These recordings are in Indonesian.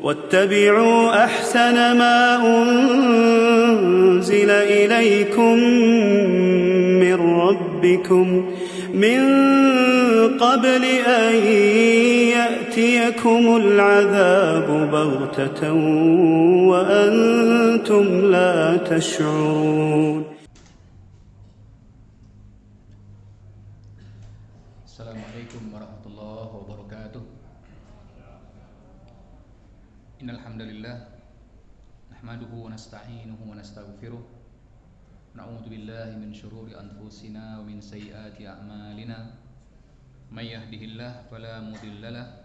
واتبعوا أحسن ما أنزل إليكم من ربكم من قبل أن يأتيكم العذاب بغتة وأنتم لا تشعرون. Assalamualaikum warahmatullahi wabarakatuh. Innal hamdalillah nahmaduhu wa nasta'inuhu wa nastaghfiruh. Na'udzu billahi min shururi anfusina wa min sayyiati a'malina. May yahdihillahu fala mudhillalah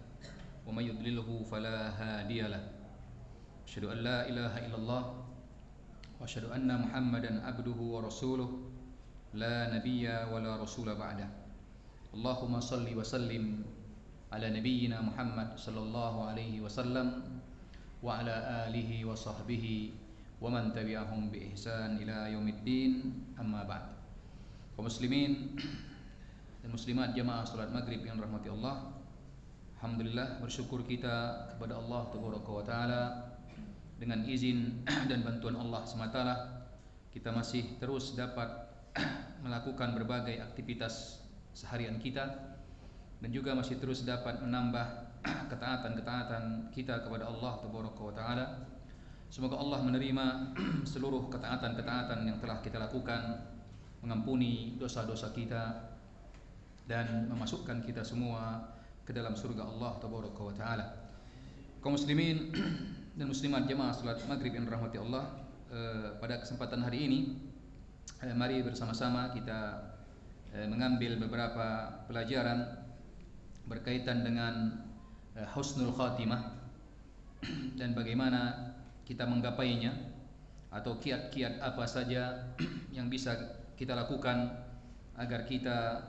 wa may yudlilhu fala hadiyalah. Asyhadu an la ilaha illallah wa asyhadu anna Muhammadan abduhu wa rasuluh la nabiyya wa la rasula ba'dah. Allahumma salli wa sallim ala nabiyyina Muhammad sallallahu alaihi wasallam wa ala alihi wa sahbihi wa man tabi'ahum bi ihsan ila yaumiddin, amma ba'd. Kaum muslimin dan muslimat jamaah salat maghrib yang rahmati Allah, alhamdulillah bersyukur kita kepada Allah tabaraka wa taala. Dengan izin dan bantuan Allah SWT, kita masih terus dapat melakukan berbagai aktivitas seharian kita, dan juga masih terus dapat menambah ketaatan-ketaatan kita kepada Allah tabaraka wa taala. Semoga Allah menerima seluruh ketaatan-ketaatan yang telah kita lakukan, mengampuni dosa-dosa kita, dan memasukkan kita semua ke dalam surga Allah tabaraka wa taala. Kaum muslimin dan muslimat jamaah salat maghrib yang dirahmati Allah, pada kesempatan hari ini mari bersama-sama kita mengambil beberapa pelajaran berkaitan dengan husnul khatimah dan bagaimana kita menggapainya, atau kiat-kiat apa saja yang bisa kita lakukan agar kita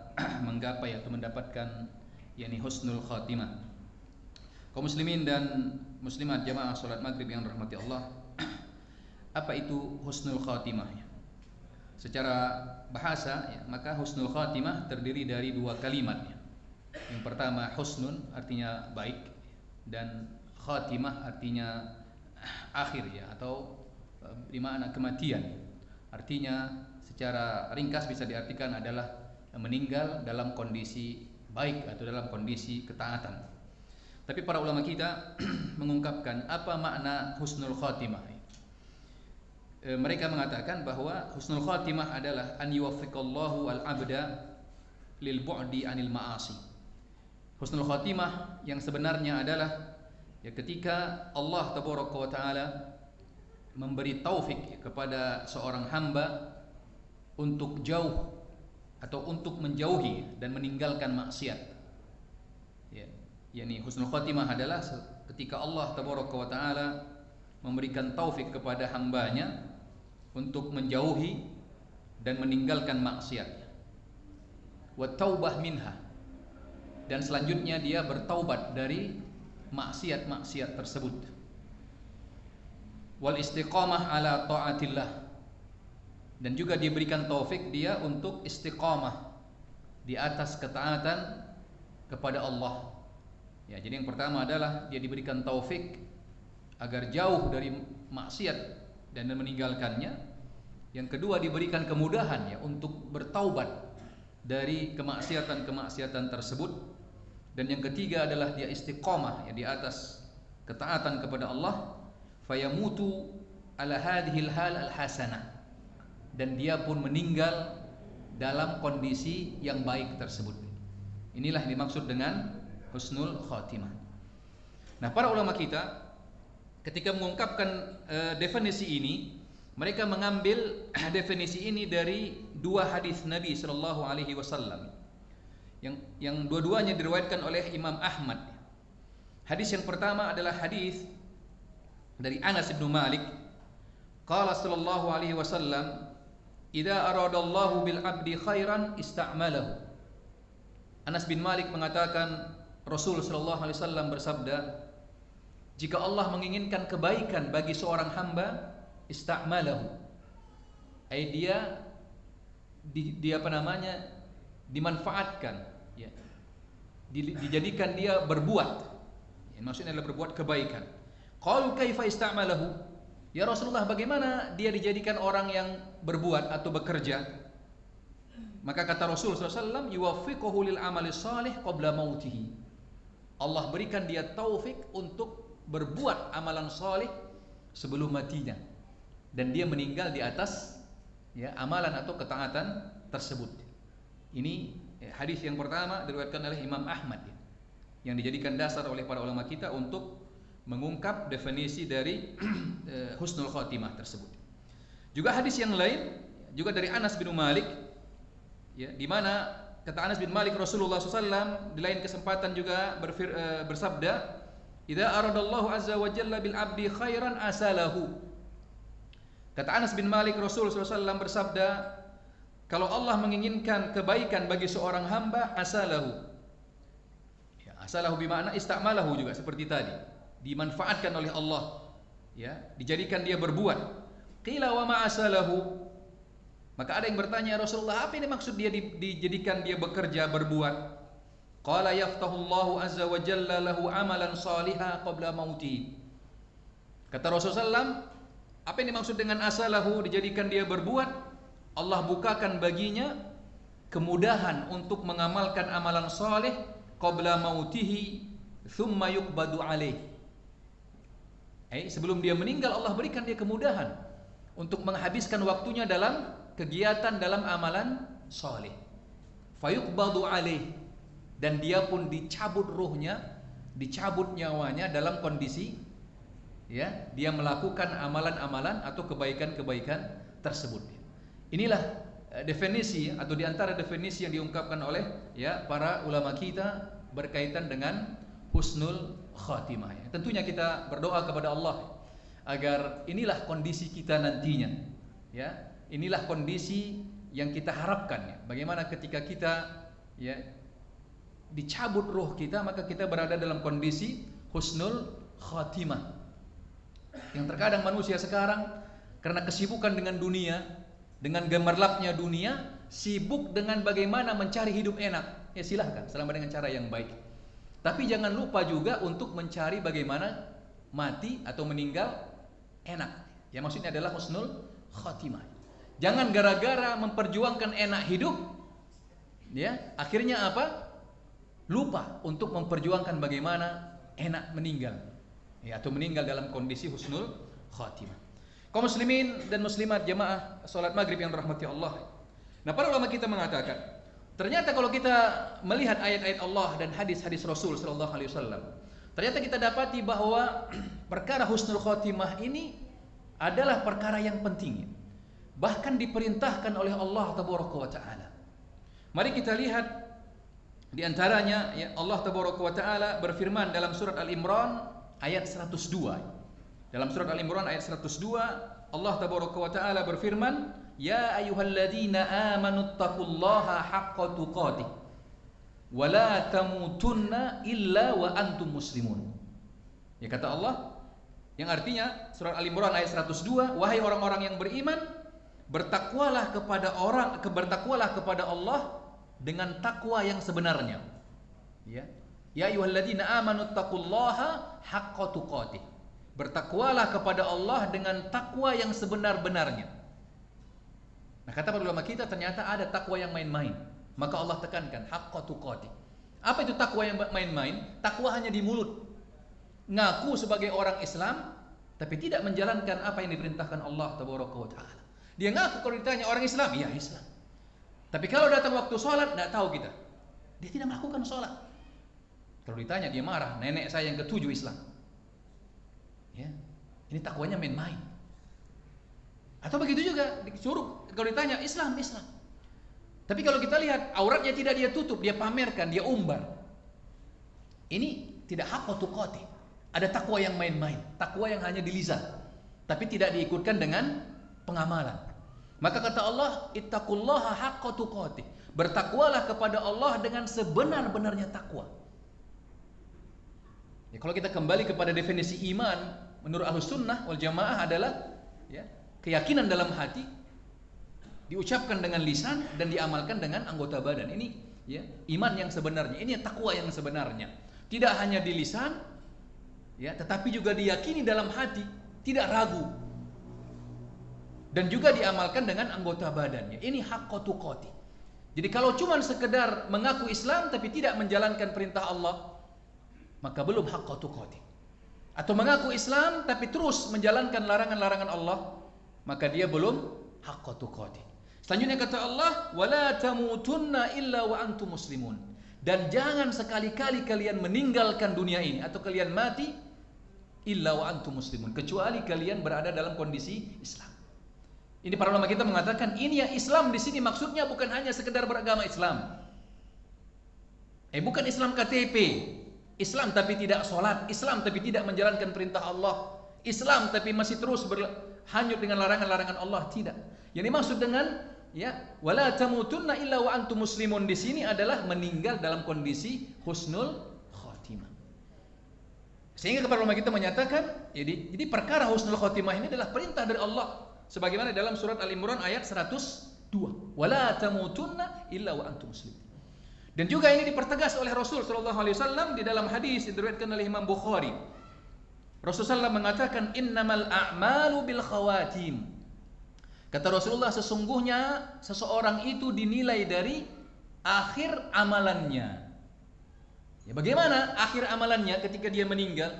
menggapai atau mendapatkan yakni husnul khatimah. Kaum muslimin dan muslimat jamaah salat maghrib yang dirahmati Allah, apa itu husnul khatimah? Secara bahasa maka husnul khatimah terdiri dari dua kalimat. Yang pertama husnun artinya baik, dan khatimah artinya akhir atau bermakna kematian. Artinya secara ringkas bisa diartikan adalah meninggal dalam kondisi baik atau dalam kondisi ketaatan. Tapi para ulama kita mengungkapkan apa makna husnul khatimah. Mereka mengatakan bahwa husnul khatimah adalah an yuwaffiqallahu al-'abda lil bu'di 'anil ma'asi. Husnul khatimah yang sebenarnya adalah ketika Allah tabaraka wa taala memberi taufik kepada seorang hamba untuk jauh atau untuk menjauhi dan meninggalkan maksiat. Yani husnul khatimah adalah ketika Allah tabaraka wa taala memberikan taufik kepada hambanya untuk menjauhi dan meninggalkan maksiat, wa taubah minha, dan selanjutnya dia bertaubat dari maksiat-maksiat tersebut, wal istiqamah ala taatillah, dan juga diberikan taufik dia untuk istiqamah di atas ketaatan kepada Allah. Jadi yang pertama adalah dia diberikan taufik agar jauh dari maksiat dan meninggalkannya. Yang kedua diberikan kemudahan untuk bertaubat dari kemaksiatan-kemaksiatan tersebut. Dan yang ketiga adalah dia istiqamah di atas ketaatan kepada Allah, fayamutu ala hadhil hal al-hasanah, dan dia pun meninggal dalam kondisi yang baik tersebut. Inilah yang dimaksud dengan husnul khatimah. Nah, para ulama kita ketika mengungkapkan definisi ini, mereka mengambil definisi ini dari dua hadis Nabi sallallahu alaihi wasallam yang dua-duanya diriwayatkan oleh Imam Ahmad. Hadis yang pertama adalah hadis dari Anas bin Malik, qala sallallahu alaihi wasallam, idza aradallahu bil 'abdi khairan ista'malahu. Anas bin Malik mengatakan Rasul sallallahu alaihi wasallam bersabda, jika Allah menginginkan kebaikan bagi seorang hamba, ista'malahu, dia dimanfaatkan, dijadikan dia berbuat. Maksudnya adalah berbuat kebaikan. Qalu kaifa ista'malahu? Ya Rasulullah, bagaimana dia dijadikan orang yang berbuat atau bekerja? Maka kata Rasul SAW, yuwaffiquhu lil amali salih qabla mautihi. Allah berikan dia taufik untuk berbuat amalan salih sebelum matinya, dan dia meninggal di atas amalan atau ketaatan tersebut. Ini hadis yang pertama diriwayatkan oleh Imam Ahmad, yang dijadikan dasar oleh para ulama kita untuk mengungkap definisi dari husnul khatimah tersebut. Juga hadis yang lain juga dari Anas bin Malik, di mana kata Anas bin Malik, Rasulullah SAW di lain kesempatan juga bersabda, "Idza aradallahu azza wa jalla bil abdi khairan asalahu." Kata Anas bin Malik, Rasulullah SAW bersabda, kalau Allah menginginkan kebaikan bagi seorang hamba, asalahu. Asalahu bermakna istamalahu juga seperti tadi, dimanfaatkan oleh Allah, dijadikan dia berbuat. Qila wa ma asalahu? Maka ada yang bertanya, Rasulullah, apa ini maksud dia dijadikan dia bekerja, berbuat? Qala yaftahullahu azza wa jalla lahu amalan salihah qabla mauti. Kata Rasulullah SAW, apa ini maksud dengan asalahu, dijadikan dia berbuat? Allah bukakan baginya kemudahan untuk mengamalkan amalan saleh qabla mautihi thumma yuqbadu alaih. Sebelum dia meninggal, Allah berikan dia kemudahan untuk menghabiskan waktunya dalam kegiatan dalam amalan saleh. Fayuqbadu alaih, dan dia pun dicabut ruhnya, dicabut nyawanya dalam kondisi dia melakukan amalan-amalan atau kebaikan-kebaikan tersebut. Inilah definisi atau diantara definisi yang diungkapkan oleh para ulama kita berkaitan dengan husnul khatimah. Tentunya kita berdoa kepada Allah agar inilah kondisi kita nantinya, inilah kondisi yang kita harapkan. Bagaimana ketika kita dicabut ruh kita, maka kita berada dalam kondisi husnul khatimah. Yang terkadang manusia sekarang karena kesibukan dengan dunia, dengan gemerlapnya dunia, sibuk dengan bagaimana mencari hidup enak. Silahkan selama dengan cara yang baik, tapi jangan lupa juga untuk mencari bagaimana mati atau meninggal enak. Maksudnya adalah husnul khatimah. Jangan gara-gara memperjuangkan enak hidup, akhirnya apa? Lupa untuk memperjuangkan bagaimana enak meninggal, atau meninggal dalam kondisi husnul khatimah. Kaum muslimin dan muslimat jamaah salat maghrib yang dirahmati Allah. Nah, para ulama kita mengatakan, ternyata kalau kita melihat ayat-ayat Allah dan hadis-hadis Rasul sallallahu alaihi wasallam, ternyata kita dapati bahwa perkara husnul khatimah ini adalah perkara yang penting, bahkan diperintahkan oleh Allah tabaraka wa taala. Mari kita lihat di antaranya, Allah tabaraka wa taala berfirman dalam surat Al-Imran ayat 102. Dalam surat Al-Imran ayat 102, Allah tabaraka wa taala berfirman, "Ya ayyuhalladzina amanu taqullaha haqqa tuqatih wa la tamutunna illa wa antum muslimun." Kata Allah, yang artinya surat Al-Imran ayat 102, wahai orang-orang yang beriman, bertakwalah kepada Allah dengan takwa yang sebenarnya. Ya ayyuhalladzina amanu taqullaha haqqa tuqatih. Bertakwalah kepada Allah dengan takwa yang sebenar-benarnya. Nah, kata para ulama kita, ternyata ada takwa yang main-main. Maka Allah tekankan haqqa tuqatih. Apa itu takwa yang main-main? Takwa hanya di mulut, ngaku sebagai orang Islam, tapi tidak menjalankan apa yang diperintahkan Allah tabaraka wa taala. Dia ngaku kalau ditanya orang Islam, iya Islam, tapi kalau datang waktu sholat, tidak tahu kita. Dia tidak melakukan sholat. Kalau ditanya, dia marah, nenek saya yang ke-7 Islam. Ini takwanya main-main. Atau begitu juga disuruh, kalau ditanya Islam, tapi kalau kita lihat auratnya tidak dia tutup, dia pamerkan, dia umbar. Ini tidak haqqa tuqatih. Ada takwa yang main-main, takwa yang hanya di lisan, tapi tidak diikutkan dengan pengamalan. Maka kata Allah, ittaqullaha haqqa tuqatih. Bertakwalah kepada Allah dengan sebenar-benarnya takwa. Kalau kita kembali kepada definisi iman menurut Ahlus Sunnah wal Jamaah adalah keyakinan dalam hati, diucapkan dengan lisan dan diamalkan dengan anggota badan. Ini iman yang sebenarnya, ini takwa yang sebenarnya. Tidak hanya di lisan, ya, tetapi juga diyakini dalam hati, tidak ragu, dan juga diamalkan dengan anggota badannya. Ini haqqa tuqati. Jadi kalau cuma sekedar mengaku Islam tapi tidak menjalankan perintah Allah, maka belum haqqa tuqati. Atau mengaku Islam tapi terus menjalankan larangan-larangan Allah, maka dia belum haqqa tuqati. Selanjutnya kata Allah, wala tamutunna illa wa antum muslimun. Dan jangan sekali-kali kalian meninggalkan dunia ini atau kalian mati illa wa antum muslimun, kecuali kalian berada dalam kondisi Islam. Ini para ulama kita mengatakan ini ya Islam di sini maksudnya bukan hanya sekedar beragama Islam. Bukan Islam KTP. Islam tapi tidak sholat, Islam tapi tidak menjalankan perintah Allah, Islam tapi masih terus hanyut dengan larangan-larangan Allah, tidak. Yang dimaksud dengan ya wala tamutunna illa wa antum muslimun di sini adalah meninggal dalam kondisi husnul khatimah. Sehingga para ulama kita menyatakan jadi perkara husnul khatimah ini adalah perintah dari Allah, sebagaimana dalam surat Al-Imran ayat 102, wala tamutunna illa wa antum muslimun. Dan juga ini dipertegas oleh Rasul sallallahu alaihi wasallam di dalam hadis yang diriwayatkan oleh Imam Bukhari. Rasulullah mengatakan innamal a'malu bil khawatim. Kata Rasulullah, sesungguhnya seseorang itu dinilai dari akhir amalannya. Ya, bagaimana akhir amalannya ketika dia meninggal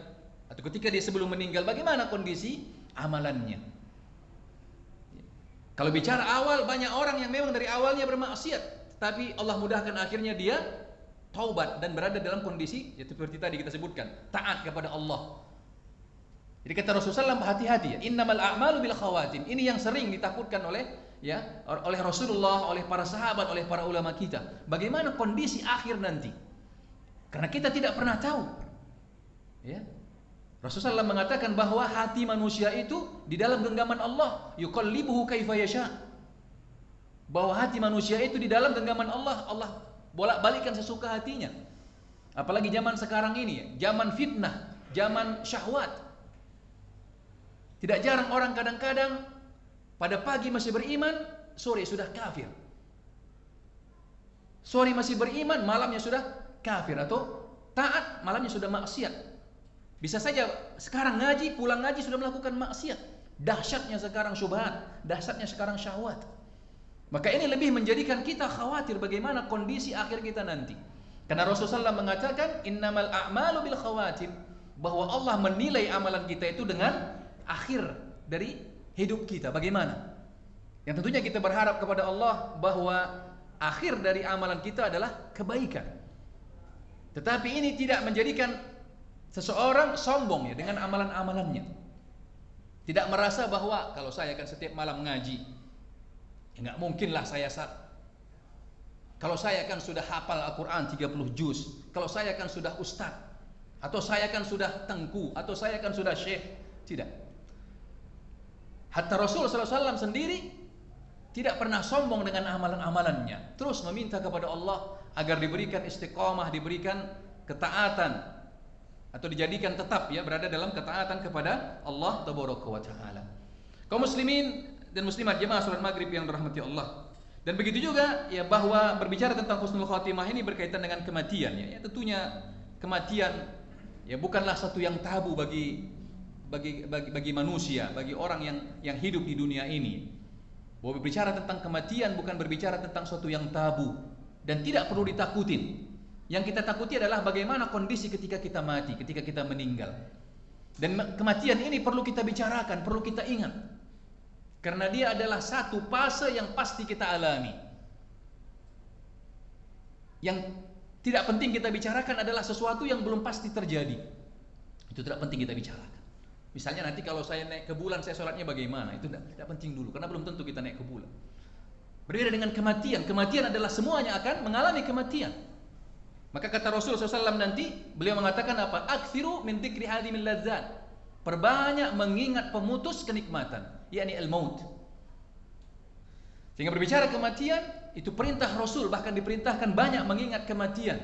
atau ketika dia sebelum meninggal, bagaimana kondisi amalannya? Kalau bicara awal, banyak orang yang memang dari awalnya bermaksiat, tapi Allah mudahkan akhirnya dia taubat dan berada dalam kondisi seperti tadi kita sebutkan, taat kepada Allah. Jadi kata Rasulullah, hati-hati ya, innamal a'malu bil khawatim. Ini yang sering ditakutkan oleh Rasulullah, oleh para sahabat, oleh para ulama kita. Bagaimana kondisi akhir nanti? Karena kita tidak pernah tahu. Ya. Rasulullah mengatakan bahwa hati manusia itu di dalam genggaman Allah, yuqallibuhu kaifa yasha. Bahwa hati manusia itu di dalam genggaman Allah, Allah bolak-balikkan sesuka hatinya. Apalagi zaman sekarang ini ya, zaman fitnah, zaman syahwat. Tidak jarang orang kadang-kadang pada pagi masih beriman, sore sudah kafir. Sore masih beriman, malamnya sudah kafir, atau taat, malamnya sudah maksiat. Bisa saja sekarang ngaji, pulang ngaji sudah melakukan maksiat. Dahsyatnya sekarang syubhat, dahsyatnya sekarang syahwat. Maka ini lebih menjadikan kita khawatir bagaimana kondisi akhir kita nanti. Karena Rasulullah mengatakan innamal a'malu bil khawatim, bahwa Allah menilai amalan kita itu dengan akhir dari hidup kita. Bagaimana? Yang tentunya kita berharap kepada Allah bahwa akhir dari amalan kita adalah kebaikan. Tetapi ini tidak menjadikan seseorang sombong ya dengan amalan-amalannya. Tidak merasa bahwa kalau saya akan setiap malam ngaji, enggak mungkinlah kalau saya kan sudah hafal Al-Quran 30 juz, kalau saya kan sudah ustaz, atau saya kan sudah tengku, atau saya kan sudah syekh. Tidak. Hatta Rasulullah SAW sendiri tidak pernah sombong dengan amalan-amalannya. Terus meminta kepada Allah agar diberikan istiqamah, diberikan ketaatan, atau dijadikan tetap ya berada dalam ketaatan kepada Allah Tabaraka wa Ta'ala. Kaum muslimin dan muslimat jemaah salat maghrib yang dirahmati Allah. Dan begitu juga ya bahwa berbicara tentang husnul khatimah ini berkaitan dengan kematian ya. Tentunya kematian ya bukanlah satu yang tabu bagi manusia, bagi orang yang hidup di dunia ini. Bahwa berbicara tentang kematian bukan berbicara tentang sesuatu yang tabu dan tidak perlu ditakutin. Yang kita takuti adalah bagaimana kondisi ketika kita mati, ketika kita meninggal. Dan kematian ini perlu kita bicarakan, perlu kita ingat. Karena dia adalah satu fase yang pasti kita alami. Yang tidak penting kita bicarakan adalah sesuatu yang belum pasti terjadi. Itu tidak penting kita bicarakan. Misalnya nanti kalau saya naik ke bulan, saya sholatnya bagaimana? Itu tidak penting dulu, karena belum tentu kita naik ke bulan. Berbeda dengan kematian. Kematian adalah semuanya akan mengalami kematian. Maka kata Rasulullah SAW nanti, beliau mengatakan apa? Aktsiru min dzikri hadimil ladzat. Perbanyak mengingat pemutus kenikmatan, yakni al-maut. Sehingga berbicara kematian, itu perintah Rasul, bahkan diperintahkan banyak mengingat kematian.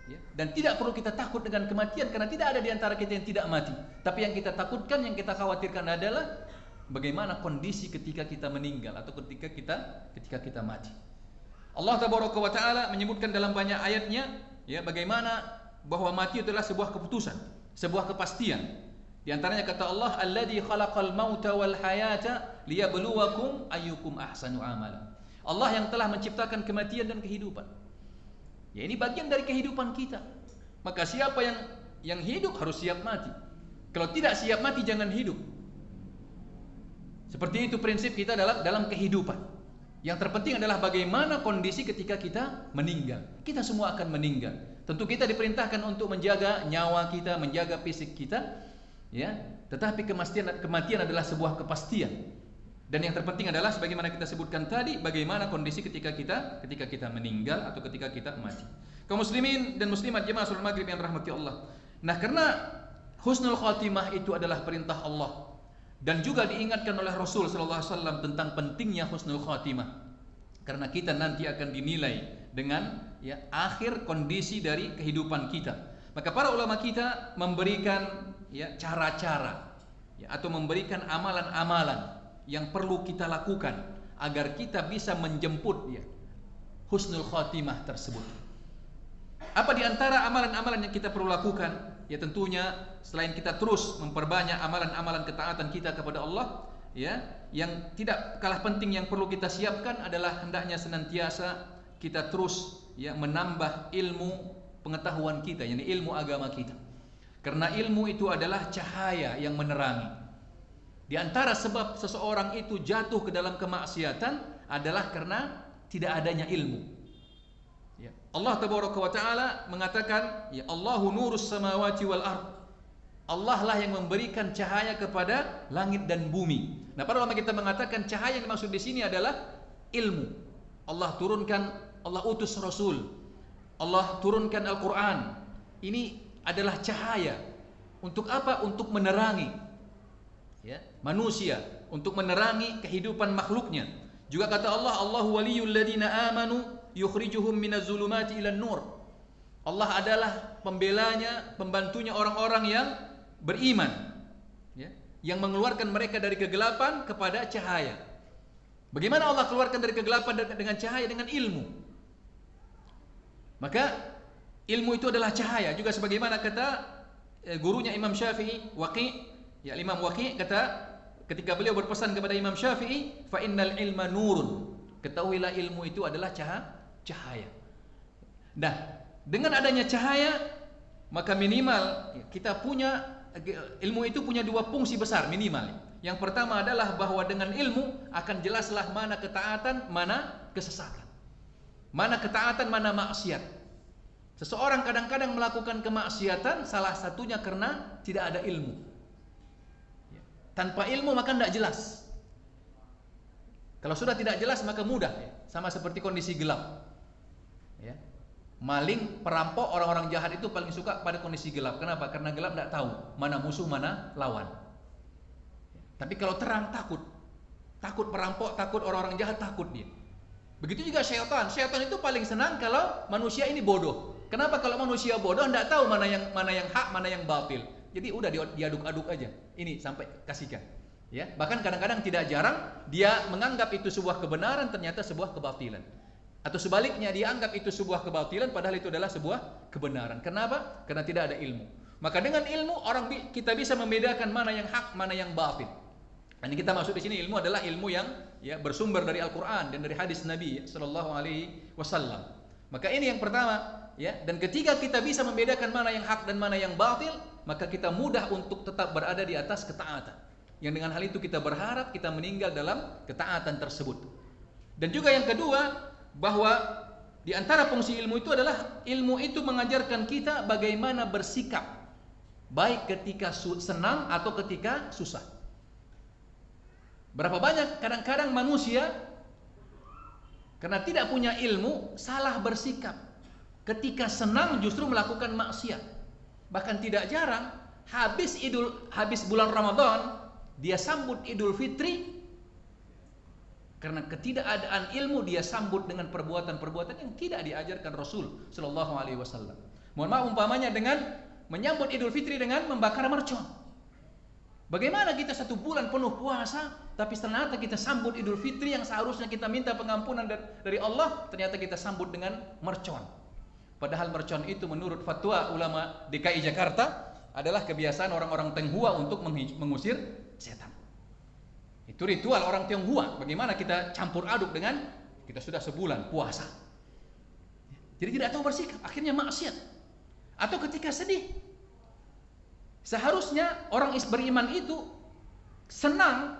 Ya, dan tidak perlu kita takut dengan kematian karena tidak ada di antara kita yang tidak mati. Tapi yang kita takutkan, yang kita khawatirkan adalah bagaimana kondisi ketika kita meninggal atau ketika kita mati. Allah Tabaraka wa Ta'ala menyebutkan dalam banyak ayatnya ya bagaimana bahwa mati adalah sebuah keputusan. sebuah kepastian. Di antaranya kata Allah, alladzi khalaqal mauta wal hayata liyabluwakum ayyukum ahsanu amala. Allah yang telah menciptakan kematian dan kehidupan. Ya, ini bagian dari kehidupan kita. Maka siapa yang hidup harus siap mati. Kalau tidak siap mati jangan hidup. Seperti itu prinsip kita dalam kehidupan. Yang terpenting adalah bagaimana kondisi ketika kita meninggal. Kita semua akan meninggal. Tentu kita diperintahkan untuk menjaga nyawa kita, menjaga fisik kita, ya. Tetapi kematian adalah sebuah kepastian. Dan yang terpenting adalah sebagaimana kita sebutkan tadi, bagaimana kondisi ketika kita meninggal atau ketika kita mati. Kaum muslimin dan muslimat jemaah salat maghrib yang rahmati Allah. Nah, karena husnul khatimah itu adalah perintah Allah dan juga diingatkan oleh Rasul sallallahu alaihi wasallam tentang pentingnya husnul khatimah. Karena kita nanti akan dinilai dengan akhir kondisi dari kehidupan kita. Maka para ulama kita memberikan cara-cara atau memberikan amalan-amalan yang perlu kita lakukan agar kita bisa menjemput husnul khatimah tersebut. Apa di antara amalan-amalan yang kita perlu lakukan? Ya tentunya selain kita terus memperbanyak amalan-amalan ketaatan kita kepada Allah, yang tidak kalah penting yang perlu kita siapkan adalah hendaknya senantiasa kita terus menambah ilmu pengetahuan kita, yakni ilmu agama kita. Karena ilmu itu adalah cahaya yang menerangi. Di antara sebab seseorang itu jatuh ke dalam kemaksiatan adalah karena tidak adanya ilmu. Allah tabaraka wa taala mengatakan, Allahu nurus samawati wal ard. Allah lah yang memberikan cahaya kepada langit dan bumi. Nah, para ulama kita mengatakan cahaya yang dimaksud di sini adalah ilmu. Allah utus Rasul. Allah turunkan Al-Quran. Ini adalah cahaya. Untuk apa? Untuk menerangi manusia, untuk menerangi kehidupan makhluknya. Juga kata Allah, Allahu waliyul ladina amanu yukhrijuhum minaz zulumati ilan nur. Allah adalah pembelanya, pembantunya orang-orang yang beriman, yang mengeluarkan mereka dari kegelapan kepada cahaya. Bagaimana Allah keluarkan dari kegelapan dengan cahaya? Dengan ilmu. Maka ilmu itu adalah cahaya. Juga sebagaimana kata gurunya Imam Syafi'i, Imam Waqi' kata ketika beliau berpesan kepada Imam Syafi'i, fa innal ilma nurun. Ketahuilah ilmu itu adalah cahaya. Nah, dengan adanya cahaya, maka minimal kita punya ilmu itu punya dua fungsi besar minimal. Yang pertama adalah bahwa dengan ilmu akan jelaslah mana ketaatan, mana kesesatan. Mana ketaatan, mana maksiat. Seseorang kadang-kadang melakukan kemaksiatan salah satunya karena tidak ada ilmu. Tanpa ilmu maka tidak jelas. Kalau sudah tidak jelas maka mudah, sama seperti kondisi gelap. Maling, perampok, orang-orang jahat itu paling suka pada kondisi gelap. Kenapa? Karena gelap tidak tahu mana musuh, mana lawan. Tapi kalau terang takut perampok, takut orang-orang jahat, takut dia. Begitu juga syaitan. Syaitan itu paling senang kalau manusia ini bodoh. Kenapa? Kalau manusia bodoh tidak tahu mana yang hak, mana yang batil. Jadi udah diaduk-aduk aja. Ini sampai kasihkan. Bahkan kadang-kadang tidak jarang dia menganggap itu sebuah kebenaran, ternyata sebuah kebatilan. Atau sebaliknya dia anggap itu sebuah kebatilan padahal itu adalah sebuah kebenaran. Kenapa? Karena tidak ada ilmu. Maka dengan ilmu kita bisa membedakan mana yang hak, mana yang batil. Dan yang kita maksud di sini ilmu adalah ilmu yang bersumber dari Al-Qur'an dan dari hadis Nabi sallallahu alaihi wasallam. Maka ini yang pertama, dan ketika kita bisa membedakan mana yang hak dan mana yang batil, maka kita mudah untuk tetap berada di atas ketaatan. Yang dengan hal itu kita berharap kita meninggal dalam ketaatan tersebut. Dan juga yang kedua, bahwa di antara fungsi ilmu itu adalah ilmu itu mengajarkan kita bagaimana bersikap baik ketika senang atau ketika susah. Berapa banyak kadang-kadang manusia karena tidak punya ilmu salah bersikap. Ketika senang justru melakukan maksiat. Bahkan tidak jarang habis bulan Ramadan dia sambut Idul Fitri. Karena ketidakadaan ilmu dia sambut dengan perbuatan-perbuatan yang tidak diajarkan Rasul Sallallahu Alaihi Wasallam. Mohon maaf umpamanya dengan menyambut Idul Fitri dengan membakar mercon. Bagaimana kita 1 bulan penuh puasa, tapi ternyata kita sambut Idul Fitri yang seharusnya kita minta pengampunan dari Allah, ternyata kita sambut dengan mercon. Padahal mercon itu menurut fatwa ulama DKI Jakarta adalah kebiasaan orang-orang Tionghoa untuk mengusir setan. Itu ritual orang Tionghoa. Bagaimana kita campur aduk dengan kita sudah sebulan puasa. Jadi tidak tahu bersikap, akhirnya maksiat. Atau ketika sedih, seharusnya orang beriman itu senang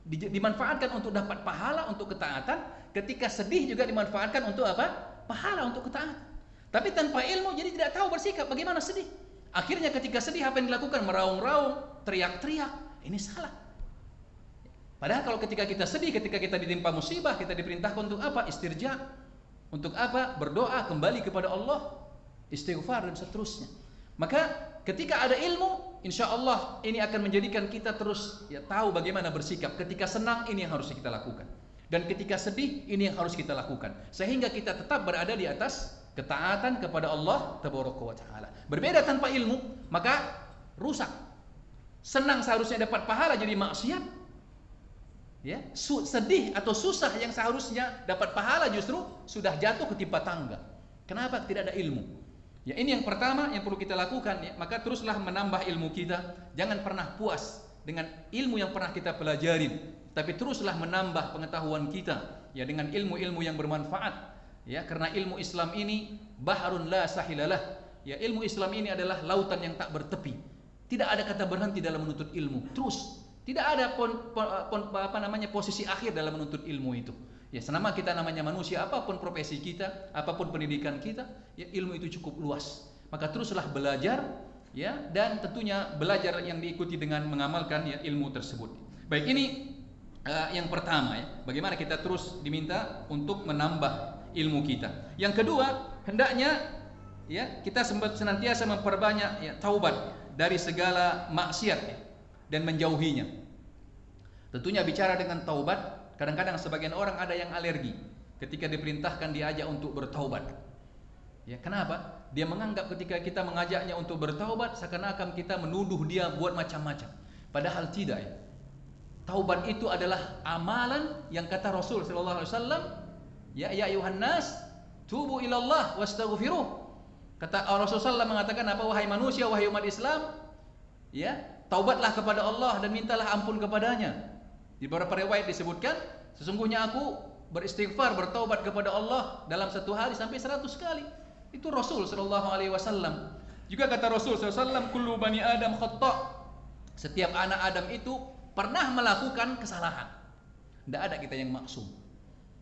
dimanfaatkan untuk dapat pahala untuk ketaatan. Ketika sedih juga dimanfaatkan untuk apa? Pahala untuk ketaatan. Tapi tanpa ilmu jadi tidak tahu bersikap bagaimana sedih. Akhirnya ketika sedih apa yang dilakukan? Meraung-raung, teriak-teriak. Ini salah. Padahal kalau ketika kita sedih, ketika kita ditimpa musibah, kita diperintahkan untuk apa? Istirja. Untuk apa? Berdoa, kembali kepada Allah, istighfar dan seterusnya. Maka ketika ada ilmu, insya Allah ini akan menjadikan kita terus tahu bagaimana bersikap. Ketika senang, ini yang harus kita lakukan. Dan ketika sedih, ini yang harus kita lakukan. Sehingga kita tetap berada di atas ketaatan kepada Allah Tabaraka wa Ta'ala. Berbeda tanpa ilmu, maka rusak. Senang seharusnya dapat pahala jadi maksiat. Ya, sedih atau susah yang seharusnya dapat pahala justru sudah jatuh ketimpa tangga. Kenapa? Tidak ada ilmu. Ya, ini yang pertama yang perlu kita lakukan. Ya. Maka teruslah menambah ilmu kita. Jangan pernah puas dengan ilmu yang pernah kita pelajarin, tapi teruslah menambah pengetahuan kita ya dengan ilmu-ilmu yang bermanfaat. Ya, karena ilmu Islam ini bahrun la sahilalah. Ya, ilmu Islam ini adalah lautan yang tak bertepi. Tidak ada kata berhenti dalam menuntut ilmu. Terus. Tidak ada posisi akhir dalam menuntut ilmu itu. Ya, selama kita namanya manusia, apapun profesi kita, apapun pendidikan kita, ya ilmu itu cukup luas. Maka teruslah belajar, ya, dan tentunya belajar yang diikuti dengan mengamalkan ya ilmu tersebut. Baik, ini yang pertama ya. Bagaimana kita terus diminta untuk menambah ilmu kita. Yang kedua, hendaknya ya kita senantiasa memperbanyak ya taubat dari segala maksiat ya, dan menjauhinya. Tentunya bicara dengan taubat, kadang-kadang sebagian orang ada yang alergi ketika diperintahkan diajak untuk bertaubat. Ya, kenapa? Dia menganggap ketika kita mengajaknya untuk bertaubat seakan-akan kita menuduh dia buat macam-macam. Padahal tidak ya. Taubat itu adalah amalan yang kata Rasul sallallahu alaihi wasallam, ya ayuhan nas, tubu ilallah wastaghfiruh. Kata Rasulullah SAW mengatakan apa? Wahai manusia, wahai umat Islam, ya, taubatlah kepada Allah dan mintalah ampun kepadanya. Di beberapa riwayat disebutkan, sesungguhnya aku beristighfar, bertaubat kepada Allah dalam satu hari sampai 100 kali. Itu Rasul sallallahu alaihi wasallam. Juga kata Rasul sallallahu alaihi wasallam, kullu bani Adam khata'. Setiap anak Adam itu pernah melakukan kesalahan. Tidak ada kita yang maksum.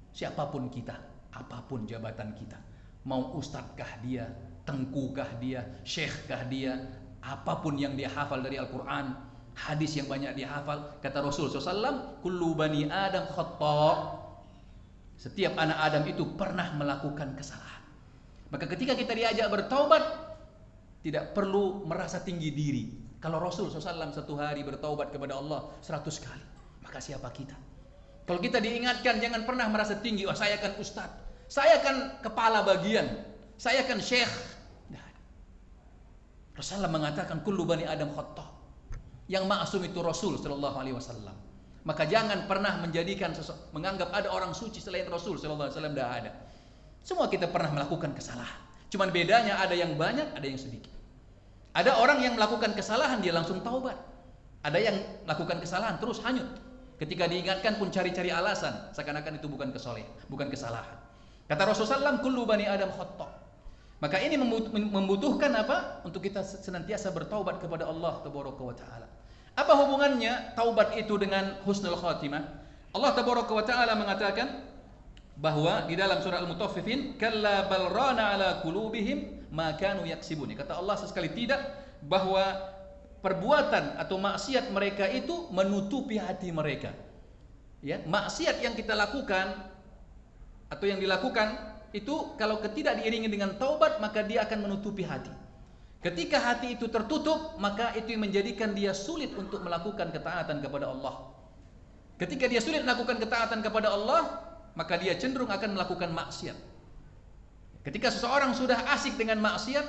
Siapapun kita, apapun jabatan kita, mau ustadzkah dia, tengkukah dia, syekhkah dia, apapun yang dia hafal dari Al-Quran, hadis yang banyak dia hafal, kata Rasul SAW, kullu bani Adam khata'. Setiap anak Adam itu pernah melakukan kesalahan. Maka ketika kita diajak bertaubat, tidak perlu merasa tinggi diri. Kalau Rasul SAW satu hari bertaubat kepada Allah 100 kali, maka siapa kita? Kalau kita diingatkan, jangan pernah merasa tinggi. Wah, saya kan ustadz, saya kan kepala bagian, saya kan syekh. Rasulullah mengatakan kullu bani Adam khata'. Yang maksum itu Rasul sallallahu alaihi wasallam. Maka jangan pernah menjadikan menganggap ada orang suci selain Rasul sallallahu alaihi wasallam. Tidak ada. Semua kita pernah melakukan kesalahan. Cuman bedanya ada yang banyak, ada yang sedikit. Ada orang yang melakukan kesalahan dia langsung taubat. Ada yang melakukan kesalahan terus hanyut. Ketika diingatkan pun cari-cari alasan, seakan-akan itu bukan kesalahan. Kata Rasulullah SAW, kullu bani Adam khata'. Maka ini membutuhkan apa? Untuk kita senantiasa bertaubat kepada Allah Tabaraka wa Ta'ala. Apa hubungannya taubat itu dengan husnul khatimah? Allah Tabaraka wa Ta'ala mengatakan bahwa di dalam surah Al-Mutaffifin, kalla bal rana ala qulubihim ma kanu yaksibun. Kata Allah sesekali tidak, bahwa perbuatan atau maksiat mereka itu menutupi hati mereka. Ya, maksiat yang kita lakukan atau yang dilakukan itu kalau tidak diiringi dengan taubat, maka dia akan menutupi hati. Ketika hati itu tertutup, maka itu yang menjadikan dia sulit untuk melakukan ketaatan kepada Allah. Ketika dia sulit melakukan ketaatan kepada Allah, maka dia cenderung akan melakukan maksiat. Ketika seseorang sudah asik dengan maksiat,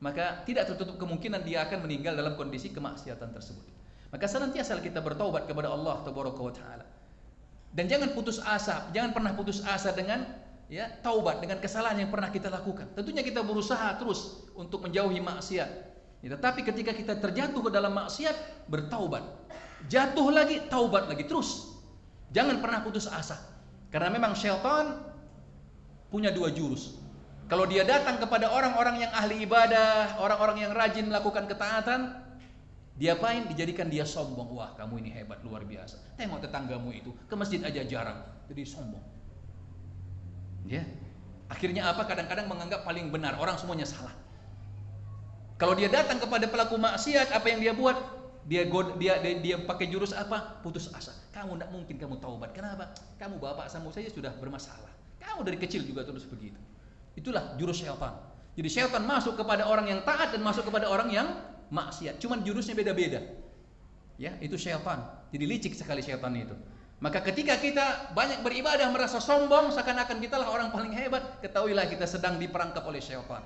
maka tidak tertutup kemungkinan dia akan meninggal dalam kondisi kemaksiatan tersebut. Maka senantiasa kita bertaubat kepada Allah Tabaraka wa Ta'ala. Dan jangan putus asa, jangan pernah putus asa dengan ya taubat, dengan kesalahan yang pernah kita lakukan. Tentunya kita berusaha terus untuk menjauhi maksiat. Ya, tetapi ketika kita terjatuh ke dalam maksiat, bertaubat. Jatuh lagi, taubat lagi terus. Jangan pernah putus asa. Karena memang syaitan punya dua jurus. Kalau dia datang kepada orang-orang yang ahli ibadah, orang-orang yang rajin melakukan ketaatan, dia apain? Dijadikan dia sombong. Wah, kamu ini hebat, luar biasa. Tengok tetanggamu itu, ke masjid aja jarang. Jadi sombong. Ya. Akhirnya apa? Kadang-kadang menganggap paling benar, orang semuanya salah. Kalau dia datang kepada pelaku maksiat, apa yang dia buat? Dia pakai jurus apa? Putus asa. Kamu tidak mungkin kamu taubat. Kenapa? Kamu bapak sama saya sudah bermasalah. Kamu dari kecil juga terus begitu. Itulah jurus syaitan. Jadi syaitan masuk kepada orang yang taat dan masuk kepada orang yang maksiat. Cuman jurusnya beda-beda. Ya, itu syaitan. Jadi licik sekali syaitan itu. Maka ketika kita banyak beribadah merasa sombong, seakan-akan kita lah orang paling hebat, ketahuilah kita sedang diperangkap oleh syaitan.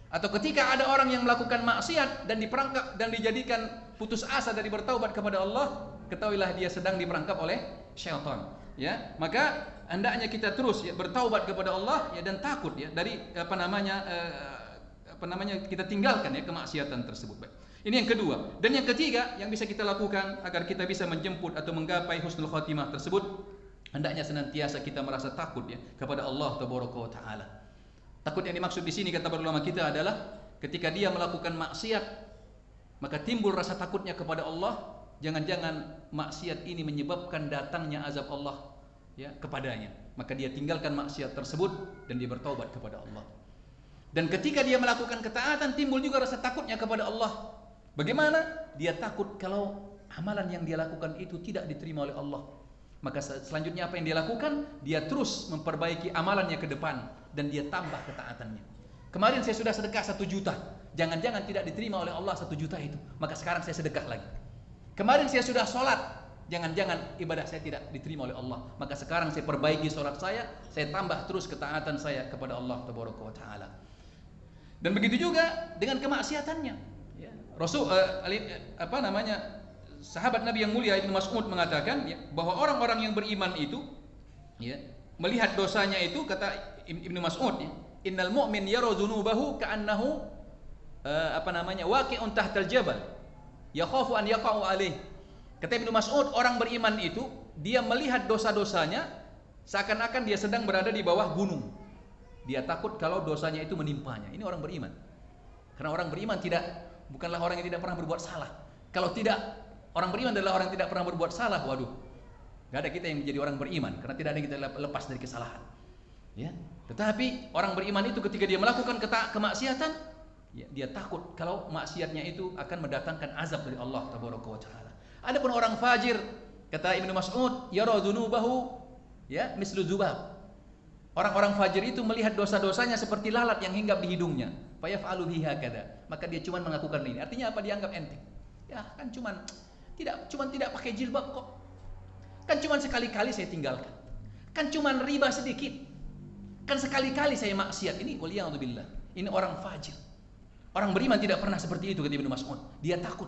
Atau ketika ada orang yang melakukan maksiat dan diperangkap dan dijadikan putus asa dari bertaubat kepada Allah, ketahuilah dia sedang diperangkap oleh syaitan. Ya, maka hendaknya kita terus ya, bertaubat kepada Allah ya, dan takut ya dari kita tinggalkan ya kemaksiatan tersebut. Baik. Ini yang kedua. Dan yang ketiga yang bisa kita lakukan agar kita bisa menjemput atau menggapai husnul khatimah tersebut, hendaknya senantiasa kita merasa takut ya kepada Allah Taala. Takut yang dimaksud di sini kata para ulama kita adalah ketika dia melakukan maksiat, maka timbul rasa takutnya kepada Allah. Jangan-jangan maksiat ini menyebabkan datangnya azab Allah ya kepadanya. Maka dia tinggalkan maksiat tersebut dan dia bertaubat kepada Allah. Dan ketika dia melakukan ketaatan, timbul juga rasa takutnya kepada Allah. Bagaimana? Dia takut kalau amalan yang dia lakukan itu tidak diterima oleh Allah. Maka selanjutnya apa yang dia lakukan? Dia terus memperbaiki amalannya ke depan dan dia tambah ketaatannya. Kemarin saya sudah sedekah 1 juta. Jangan-jangan tidak diterima oleh Allah 1 juta itu. Maka sekarang saya sedekah lagi. Kemarin saya sudah sholat. Jangan-jangan ibadah saya tidak diterima oleh Allah. Maka sekarang saya perbaiki sholat saya tambah terus ketaatan saya kepada Allah Taala. Dan begitu juga dengan kemaksiatannya. Ya. Sahabat Nabi yang mulia Ibnu Mas'ud mengatakan ya, bahwa orang-orang yang beriman itu ya, melihat dosanya itu, kata Ibnu Mas'ud ya, innal mu'min yara dzunubahu ka'annahu waqi'un tahtal jabal yakhafu an yaqa'u alaih. Kata Ibnu Mas'ud, orang beriman itu dia melihat dosa-dosanya seakan-akan dia sedang berada di bawah gunung. Dia takut kalau dosanya itu menimpanya. Ini orang beriman. Karena orang beriman bukanlah orang yang tidak pernah berbuat salah. Kalau tidak, orang beriman adalah orang yang tidak pernah berbuat salah. Waduh, gak ada kita yang menjadi orang beriman, karena tidak ada yang kita lepas dari kesalahan. Ya. Tetapi orang beriman itu ketika dia melakukan kemaksiatan, ya, dia takut kalau maksiatnya itu akan mendatangkan azab dari Allah Taala. Adapun orang fajir, kata Ibnu Mas'ud, yara dzunubahu ya mislu dzubab. Orang-orang fajir itu melihat dosa-dosanya seperti lalat yang hinggap di hidungnya. Fayaf'alu biha kada. Maka dia cuma melakukan ini. Artinya apa? Dianggap enteng. Ya, kan cuman tidak pakai jilbab kok. Kan cuman sekali-kali saya tinggalkan. Kan cuman riba sedikit. Kan sekali-kali saya maksiat. Ini waliyadzubillah. Ini orang fajir. Orang beriman tidak pernah seperti itu, kata Ibnu Mas'ud. Dia takut.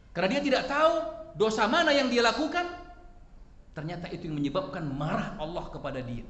Karena dia tidak tahu dosa mana yang dia lakukan. Ternyata itu yang menyebabkan marah Allah kepada dia.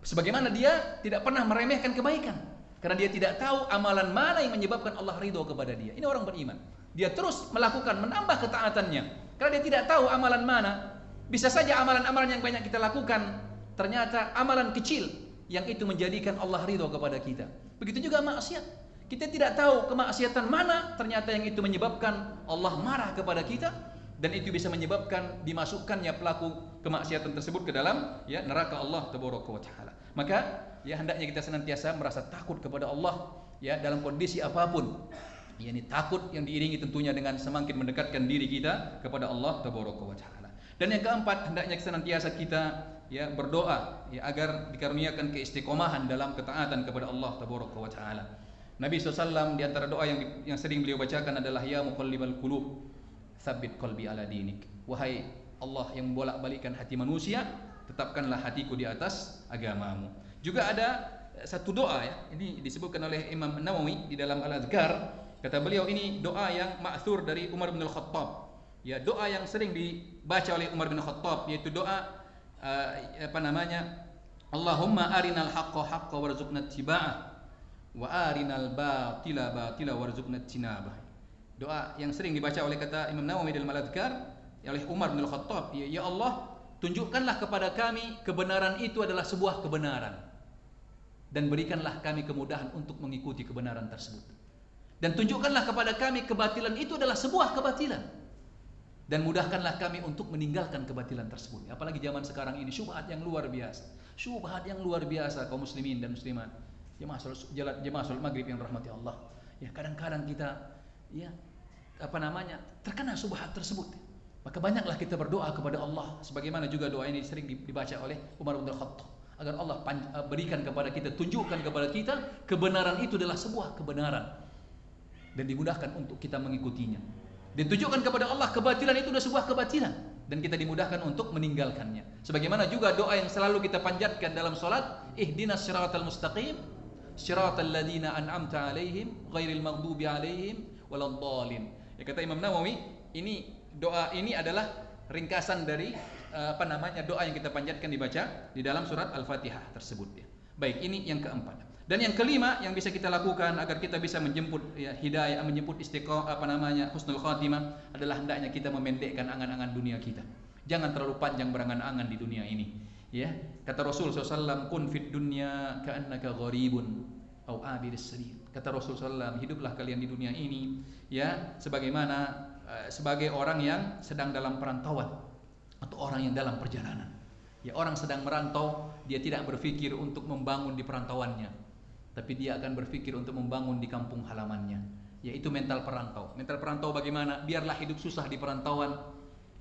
Sebagaimana dia tidak pernah meremehkan kebaikan, karena dia tidak tahu amalan mana yang menyebabkan Allah ridho kepada dia. Ini orang beriman. Dia terus melakukan, menambah ketaatannya, karena dia tidak tahu amalan mana. Bisa saja amalan-amalan yang banyak kita lakukan ternyata amalan kecil yang itu menjadikan Allah ridho kepada kita. Begitu juga maksiat. Kita tidak tahu kemaksiatan mana ternyata yang itu menyebabkan Allah marah kepada kita, dan itu bisa menyebabkan dimasukkannya pelaku kemaksiatan tersebut ke dalam ya neraka Allah Taala. Maka ya hendaknya kita senantiasa merasa takut kepada Allah ya dalam kondisi apapun. Ya, ini takut yang diiringi tentunya dengan semakin mendekatkan diri kita kepada Allah Taala. Dan yang keempat, hendaknya senantiasa kita ya berdoa ya agar dikaruniakan keistiqomahan dalam ketaatan kepada Allah Taala. Nabi SAW di antara doa yang sering beliau bacakan adalah ya muqallibal qulub tsabbit qalbi ala dinik. Wahai Allah yang bolak-balikkan hati manusia, tetapkanlah hatiku di atas agamamu. Juga ada satu doa ya, ini disebutkan oleh Imam Nawawi di dalam Al-Adhkar. Kata beliau, ini doa yang ma'thur dari Umar bin Al-Khattab. Ya, doa yang sering dibaca oleh Umar bin Al-Khattab, yaitu doa Allahumma arinal haqqa haqqa warzuqna ittiba'ah wa arinal batila batila warzuqna tinabah. Doa yang sering dibaca oleh kata Imam Nawawi dalam Al-Adhkar oleh Umar bin Al-Khattab, ya Allah, tunjukkanlah kepada kami kebenaran itu adalah sebuah kebenaran, dan berikanlah kami kemudahan untuk mengikuti kebenaran tersebut. Dan tunjukkanlah kepada kami kebatilan itu adalah sebuah kebatilan, dan mudahkanlah kami untuk meninggalkan kebatilan tersebut. Apalagi zaman sekarang ini, syubhat yang luar biasa kaum muslimin dan muslimat. Jemaah salat maghrib yang rahmati Allah. Ya, kadang-kadang kita terkena syubhat tersebut. Maka banyaklah kita berdoa kepada Allah, sebagaimana juga doa ini sering dibaca oleh Umar bin Khattab, agar Allah berikan kepada kita, tunjukkan kepada kita kebenaran itu adalah sebuah kebenaran, dan dimudahkan untuk kita mengikutinya. Dan tunjukkan kepada Allah kebatilan itu adalah sebuah kebatilan, dan kita dimudahkan untuk meninggalkannya. Sebagaimana juga doa yang selalu kita panjatkan dalam salat, ihdinas siratal mustaqim, siratal ladzina an'amta alaihim, ghairil maghdubi alaihim waladdallin. Ya, kata Imam Nawawi, doa ini adalah ringkasan dari doa yang kita panjatkan dibaca di dalam surat Al-Fatihah tersebut, ya. Baik, ini yang keempat. Dan yang kelima yang bisa kita lakukan agar kita bisa menjemput hidayah, menjemput husnul khatimah, adalah hendaknya kita memendekkan angan-angan dunia kita. Jangan terlalu panjang berangan-angan di dunia ini, ya. Kata Rasul SAW, kun fid dunya ka'annaka gharibun au abidis sabil. Kata Rasul SAW, hiduplah kalian di dunia ini, ya, sebagaimana sebagai orang yang sedang dalam perantauan atau orang yang dalam perjalanan. Ya, orang sedang merantau, dia tidak berpikir untuk membangun di perantauannya, tapi dia akan berpikir untuk membangun di kampung halamannya. Yaitu mental perantau. Mental perantau bagaimana? Biarlah hidup susah di perantauan,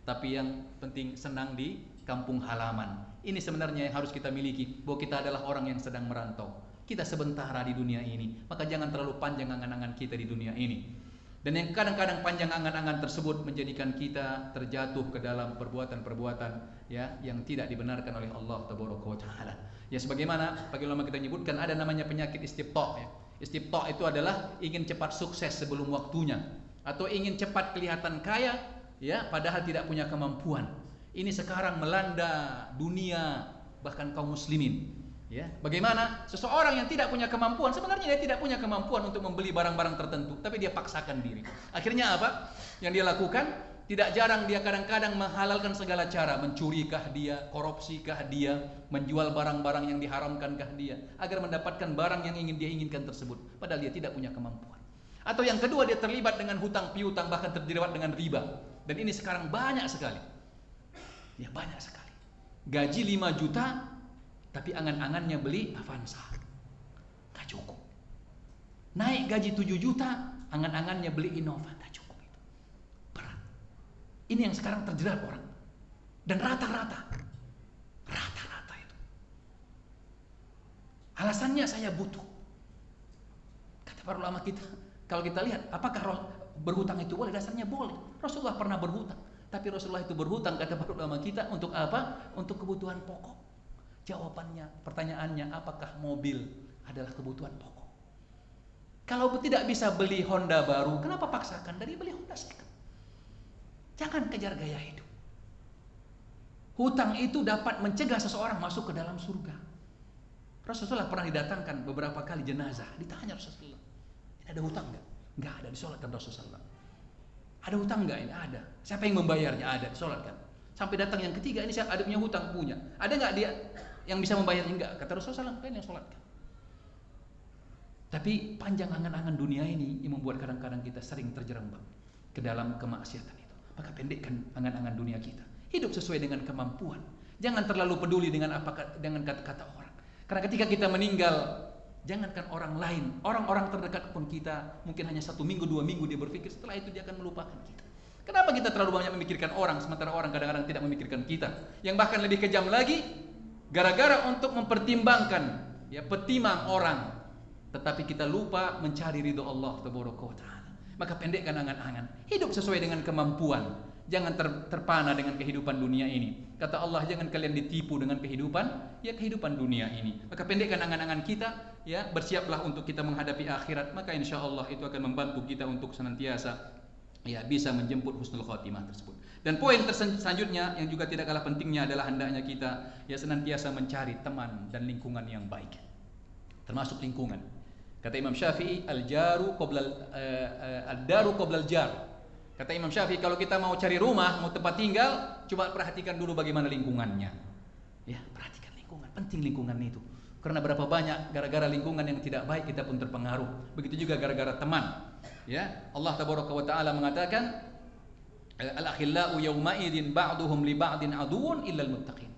tapi yang penting senang di kampung halaman. Ini sebenarnya yang harus kita miliki, bahwa kita adalah orang yang sedang merantau. Kita sementara di dunia ini, maka jangan terlalu panjang angan-angan kita di dunia ini. Dan yang kadang-kadang panjang angan-angan tersebut menjadikan kita terjatuh ke dalam perbuatan-perbuatan, ya, yang tidak dibenarkan oleh Allah Tabaraka wa Ta'ala. Ya, sebagaimana bagi ulama kita menyebutkan ada namanya penyakit istibta', ya. Istibta' itu adalah ingin cepat sukses sebelum waktunya, atau ingin cepat kelihatan kaya, ya, padahal tidak punya kemampuan. Ini sekarang melanda dunia, bahkan kaum muslimin. Ya, bagaimana seseorang yang tidak punya kemampuan, sebenarnya dia tidak punya kemampuan untuk membeli barang-barang tertentu, tapi dia paksakan diri. Akhirnya apa? Yang dia lakukan, tidak jarang dia kadang-kadang menghalalkan segala cara, mencurikah dia, korupsikah dia, menjual barang-barang yang diharamkankah dia, agar mendapatkan barang yang ingin dia inginkan tersebut, padahal dia tidak punya kemampuan. Atau yang kedua, dia terlibat dengan hutang piutang, bahkan terlibat dengan riba. Dan ini sekarang banyak sekali. Ya, banyak sekali. Gaji 5 juta, tapi angan-angannya beli Avanza, gak cukup. Naik gaji 7 juta, angan-angannya beli Innova, gak cukup. Itu berat. Ini yang sekarang terjerat orang. Dan rata-rata itu. Alasannya saya butuh. Kata para ulama kita, kalau kita lihat, apakah berhutang itu boleh? Dasarnya boleh. Rasulullah pernah berhutang, tapi Rasulullah itu berhutang, kata para ulama kita, untuk apa? Untuk kebutuhan pokok. Jawabannya, pertanyaannya, apakah mobil adalah kebutuhan pokok? Kalau tidak bisa beli Honda baru, kenapa paksakan dari beli Honda second? Jangan kejar gaya hidup. Hutang itu dapat mencegah seseorang masuk ke dalam surga. Rasulullah pernah didatangkan beberapa kali jenazah, ditanya Rasulullah, ini ada hutang enggak? Enggak ada, disolatkan Rasulullah. Ada hutang enggak? Ini ada. Siapa yang membayarnya? Ada, disolatkan. Sampai datang yang ketiga, ini saya ada punya hutang, punya. Ada enggak dia yang bisa membayarnya? Enggak. Kata Rasulullah, kalian yang sholatkan. Tapi panjang angan-angan dunia ini yang membuat kadang-kadang kita sering terjerembab ke dalam kemaksiatan itu. Maka pendekkan angan-angan dunia kita. Hidup sesuai dengan kemampuan. Jangan terlalu peduli dengan kata-kata orang. Karena ketika kita meninggal, jangankan orang lain, orang-orang terdekat pun kita, mungkin hanya 1 minggu, 2 minggu dia berpikir, setelah itu dia akan melupakan kita. Kenapa kita terlalu banyak memikirkan orang, sementara orang kadang-kadang tidak memikirkan kita? Yang bahkan lebih kejam lagi, gara-gara untuk mempertimbangkan, ya, petimang orang, tetapi kita lupa mencari ridho Allah Tabaraka wa Ta'ala. Maka pendekkan angan-angan, hidup sesuai dengan kemampuan. Jangan terpana dengan kehidupan dunia ini. Kata Allah, jangan kalian ditipu dengan kehidupan dunia ini. Maka pendekkan angan-angan kita, ya, bersiaplah untuk kita menghadapi akhirat. Maka insya Allah itu akan membantu kita untuk senantiasa, ya, bisa menjemput husnul khatimah tersebut. Dan poin selanjutnya yang juga tidak kalah pentingnya adalah hendaknya kita, ya, senantiasa mencari teman dan lingkungan yang baik. Termasuk lingkungan. Kata Imam Syafi'i, al-daru qabla al-jar. Kata Imam Syafi'i, kalau kita mau cari rumah, mau tempat tinggal, coba perhatikan dulu bagaimana lingkungannya. Ya, perhatikan lingkungan, penting lingkungan itu. Karena berapa banyak gara-gara lingkungan yang tidak baik kita pun terpengaruh. Begitu juga gara-gara teman. Ya, Allah Tabaraka wa Ta'ala mengatakan, al-akhillau yawma idzin ba'duhum li ba'din aduwwun illal muttaqin.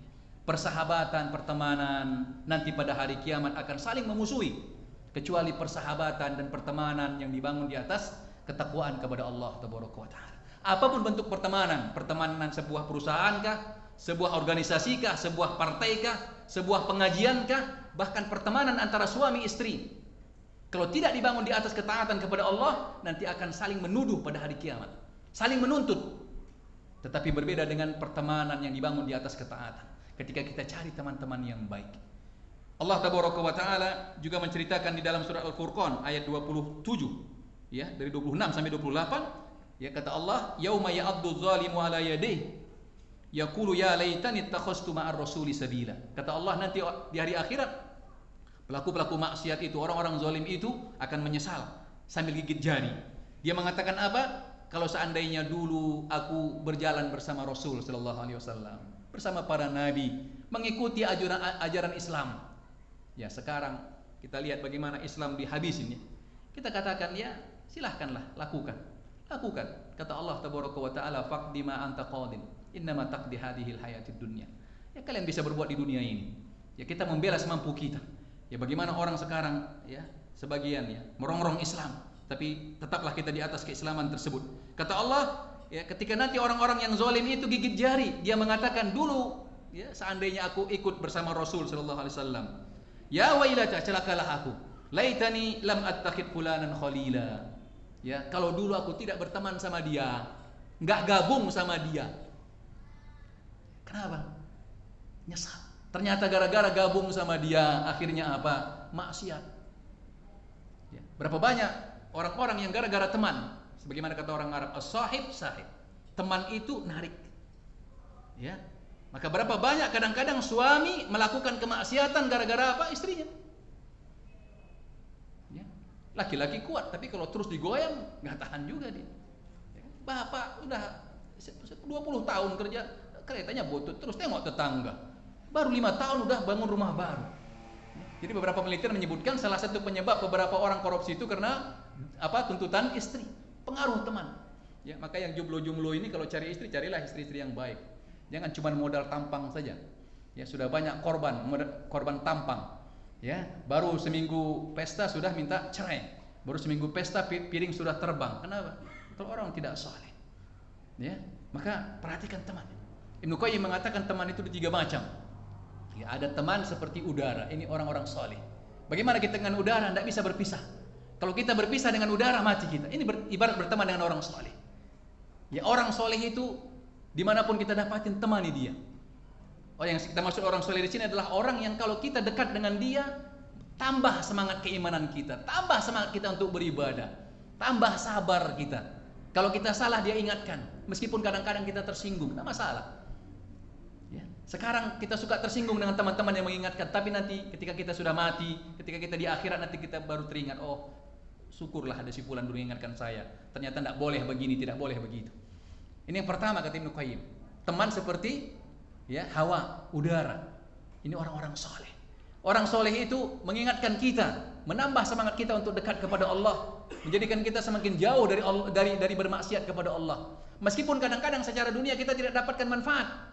Persahabatan, pertemanan nanti pada hari kiamat akan saling memusuhi, kecuali persahabatan dan pertemanan yang dibangun di atas ketakwaan kepada Allah Tabaraka wa Ta'ala. Apapun bentuk pertemanan, pertemanan sebuah perusahaan kah, sebuah organisasi kah, sebuah partai kah, sebuah pengajian kah, bahkan pertemanan antara suami istri, kalau tidak dibangun di atas ketaatan kepada Allah, nanti akan saling menuduh pada hari kiamat, saling menuntut. Tetapi berbeda dengan pertemanan yang dibangun di atas ketaatan, ketika kita cari teman-teman yang baik. Allah Tabaraka wa Ta'ala juga menceritakan di dalam surat Al-Furqan ayat 27, ya, dari 26 sampai 28, ya, kata Allah, yauma ya'addu dzalimu ala yadayhi yaqulu ya laitani ittakhadhtu ma'ar rasuli sabila. Kata Allah, nanti di hari akhirat pelaku-pelaku maksiat itu, orang-orang zalim itu akan menyesal sambil gigit jari. Dia mengatakan apa? Kalau seandainya dulu aku berjalan bersama Rasul sallallahu alaihi wasallam, bersama para nabi, mengikuti ajaran Islam. Ya, sekarang kita lihat bagaimana Islam dihabisin, ya. Kita katakan, ya, silahkanlah, lakukan. Kata Allah Tabaraka wa Ta'ala, faqdi ma anta qadin, innama taqdi hadhil hayatid dunya. Ya, kalian bisa berbuat di dunia ini. Ya, kita membela semampu kita. Ya, bagaimana orang sekarang, ya, sebagian, ya, merongrong Islam, tapi tetaplah kita di atas keislaman tersebut. Kata Allah, ya, ketika nanti orang-orang yang zalim itu gigit jari, dia mengatakan, dulu, ya, seandainya aku ikut bersama Rasul sallallahu alaihi wasallam, ya wailata, celakalah aku, laitani lam attakhid fulanan khalila. Ya, kalau dulu aku tidak berteman sama dia, enggak gabung sama dia. Kenapa? Nyesal. Ternyata gara-gara gabung sama dia, akhirnya apa? Maksiat. Ya, berapa banyak orang-orang yang gara-gara teman, sebagaimana kata orang Arab, as-sahib sahib. Teman itu narik. Ya. Maka berapa banyak kadang-kadang suami melakukan kemaksiatan gara-gara apa? Istrinya. Ya. Laki-laki kuat, tapi kalau terus digoyang nggak tahan juga dia. Ya. Bapak udah 20 tahun kerja, keretanya butut, terus tengok tetangga. Baru 5 tahun udah bangun rumah baru. Jadi beberapa penelitian menyebutkan salah satu penyebab beberapa orang korupsi itu karena apa? Tuntutan istri, pengaruh teman. Ya, maka yang jomblo-jomblo ini kalau cari istri, carilah istri-istri yang baik. Jangan cuma modal tampang saja. Ya, sudah banyak korban tampang. Ya, baru seminggu pesta sudah minta cerai. Baru seminggu pesta piring sudah terbang. Kenapa? Kalau orang tidak saleh. Ya, maka perhatikan teman. Ibnu Qayyim mengatakan teman itu ada 3 macam. Ya, ada teman seperti udara. Ini orang-orang saleh. Bagaimana kita dengan udara? Tidak bisa berpisah. Kalau kita berpisah dengan udara, mati kita. Ini ibarat berteman dengan orang saleh. Ya, orang saleh itu dimanapun kita dapatin, temani dia. Oh, yang kita maksud orang saleh di sini adalah orang yang kalau kita dekat dengan dia, tambah semangat keimanan kita, tambah semangat kita untuk beribadah, tambah sabar kita. Kalau kita salah, dia ingatkan, meskipun kadang-kadang kita tersinggung, tidak masalah. Ya. Sekarang kita suka tersinggung dengan teman-teman yang mengingatkan, tapi nanti ketika kita sudah mati, ketika kita di akhirat, nanti kita baru teringat, oh, syukurlah ada si fulan dulu mengingatkan saya. Ternyata tidak boleh begini, tidak boleh begitu. Ini yang pertama kata Ibnu Qayyim. Teman seperti, ya, hawa, udara. Ini orang-orang soleh. Orang soleh itu mengingatkan kita, menambah semangat kita untuk dekat kepada Allah, menjadikan kita semakin jauh dari Allah, dari bermaksiat kepada Allah. Meskipun kadang-kadang secara dunia kita tidak dapatkan manfaat.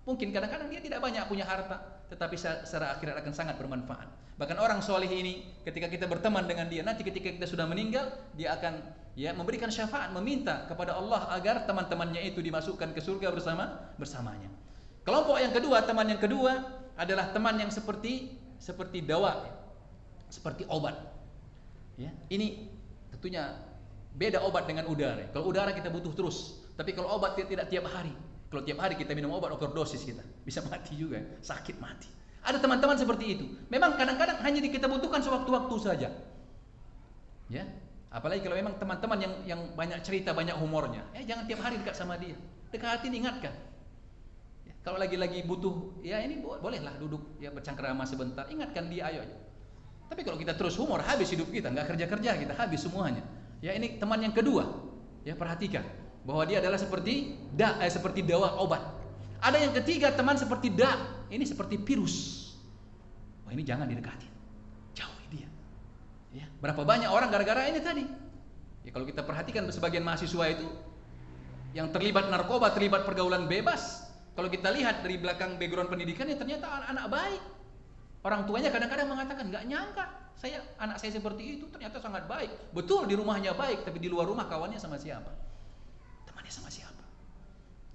Mungkin kadang-kadang dia tidak banyak punya harta, tetapi secara akhirat akan sangat bermanfaat. Bahkan orang soleh ini, ketika kita berteman dengan dia, nanti ketika kita sudah meninggal, dia akan, ya, memberikan syafaat, meminta kepada Allah agar teman-temannya itu dimasukkan ke surga bersamanya. Kelompok yang kedua, teman yang kedua adalah teman yang seperti dawa, ya, seperti obat. Ya, ini tentunya beda obat dengan udara. Kalau udara kita butuh terus, tapi kalau obat tidak tiap hari. Kalau tiap hari kita minum obat, overdosis kita bisa mati juga, sakit mati. Ada teman-teman seperti itu. Memang kadang-kadang hanya kita butuhkan sewaktu-waktu saja. Ya, apalagi kalau memang teman-teman yang banyak cerita, banyak humornya. Jangan tiap hari dekat sama dia. Dekatin, ingatkan. Ya, kalau lagi butuh, ya ini bolehlah duduk, ya, bercengkerama sebentar. Ingatkan dia, ayo. Tapi kalau kita terus humor, habis hidup kita, nggak kerja-kerja kita, habis semuanya. Ya, ini teman yang kedua. Ya, perhatikan bahwa dia adalah seperti dawa obat. Ada yang ketiga, teman seperti ini seperti virus. Wah, ini jangan didekati, jauhi dia. Ya, berapa banyak orang gara-gara ini tadi. Ya, kalau kita perhatikan sebagian mahasiswa itu yang terlibat narkoba, terlibat pergaulan bebas. Kalau kita lihat dari belakang background pendidikannya, ternyata anak-anak baik. Orang tuanya kadang-kadang mengatakan, nggak nyangka anak saya seperti itu, ternyata sangat baik. Betul, di rumahnya baik, tapi di luar rumah kawannya sama siapa? Temannya sama siapa?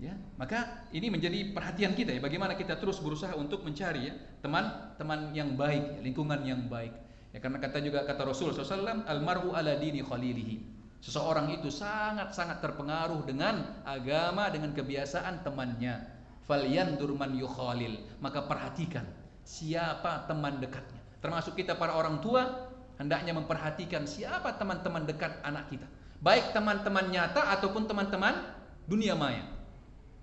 Ya, maka ini menjadi perhatian kita ya, bagaimana kita terus berusaha untuk mencari ya teman-teman yang baik, lingkungan yang baik. Ya, karena kata Rasul SAW, almar'u ala dini khalilihi. Seseorang itu sangat-sangat terpengaruh dengan agama, dengan kebiasaan temannya. Falyandur man yukhalil, maka perhatikan siapa teman dekatnya. Termasuk kita para orang tua hendaknya memperhatikan siapa teman-teman dekat anak kita, baik teman-teman nyata ataupun teman-teman dunia maya.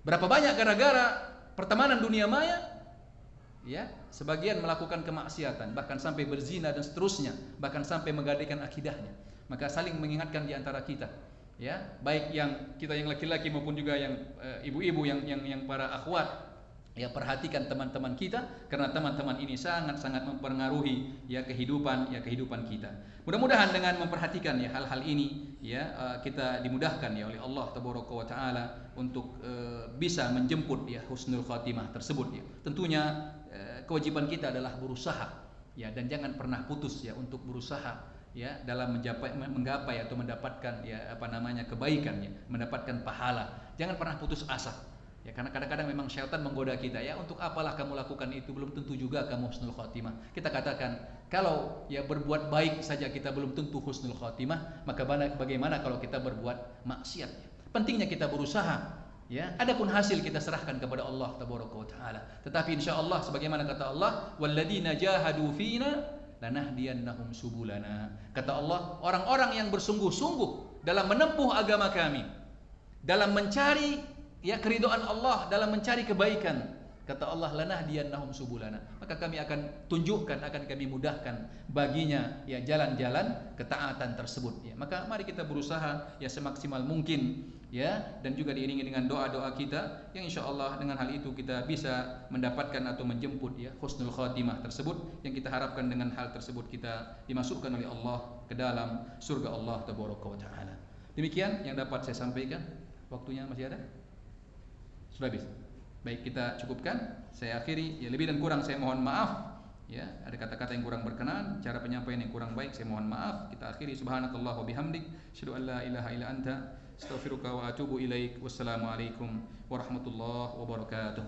Berapa banyak gara-gara pertemanan dunia maya ya, sebagian melakukan kemaksiatan, bahkan sampai berzina dan seterusnya, bahkan sampai menggadaikan akidahnya. Maka saling mengingatkan di antara kita ya, baik yang kita yang laki-laki maupun juga yang ibu-ibu yang para akhwat. Ya, perhatikan teman-teman kita, karena teman-teman ini sangat-sangat mempengaruhi ya kehidupan kita. Mudah-mudahan dengan memperhatikan ya hal-hal ini ya kita dimudahkan ya oleh Allah Tabaraka wa Taala untuk bisa menjemput ya husnul khatimah tersebut ya. Tentunya kewajiban kita adalah berusaha ya, dan jangan pernah putus ya untuk berusaha ya dalam menggapai atau mendapatkan ya kebaikan ya, mendapatkan pahala. Jangan pernah putus asa. Ya, karena kadang-kadang memang syaitan menggoda kita ya, untuk apalah kamu lakukan itu, belum tentu juga kamu husnul khatimah. Kita katakan kalau ya berbuat baik saja kita belum tentu husnul khatimah, maka bagaimana kalau kita berbuat maksiat? Pentingnya kita berusaha ya, adapun hasil kita serahkan kepada Allah Tabaraka wa Taala. Tetapi insyaallah sebagaimana kata Allah, walladzina jahadu fina lanahdiyannahum subulana. Kata Allah, orang-orang yang bersungguh-sungguh dalam menempuh agama kami, dalam mencari ya keridhaan Allah, dalam mencari kebaikan, kata Allah, lanahdiyannahum subulana, maka kami akan tunjukkan, akan kami mudahkan baginya ya jalan-jalan ketaatan tersebut ya. Maka mari kita berusaha ya semaksimal mungkin ya, dan juga diiringi dengan doa-doa kita yang insyaallah dengan hal itu kita bisa mendapatkan atau menjemput ya husnul khatimah tersebut, yang kita harapkan dengan hal tersebut kita dimasukkan oleh Allah ke dalam surga Allah Tabaraka wa Taala. Demikian yang dapat saya sampaikan. Waktunya masih ada? Sudah habis. Baik, kita cukupkan. Saya akhiri. Ya, lebih dan kurang saya mohon maaf. Ya, ada kata-kata yang kurang berkenan, cara penyampaian yang kurang baik, saya mohon maaf. Kita akhiri. Subhanakallah wa bihamdik, asyhadu an la ilaha illa anta, astaghfiruka wa atubu ilaik. Wassalamualaikum warahmatullahi wabarakatuh.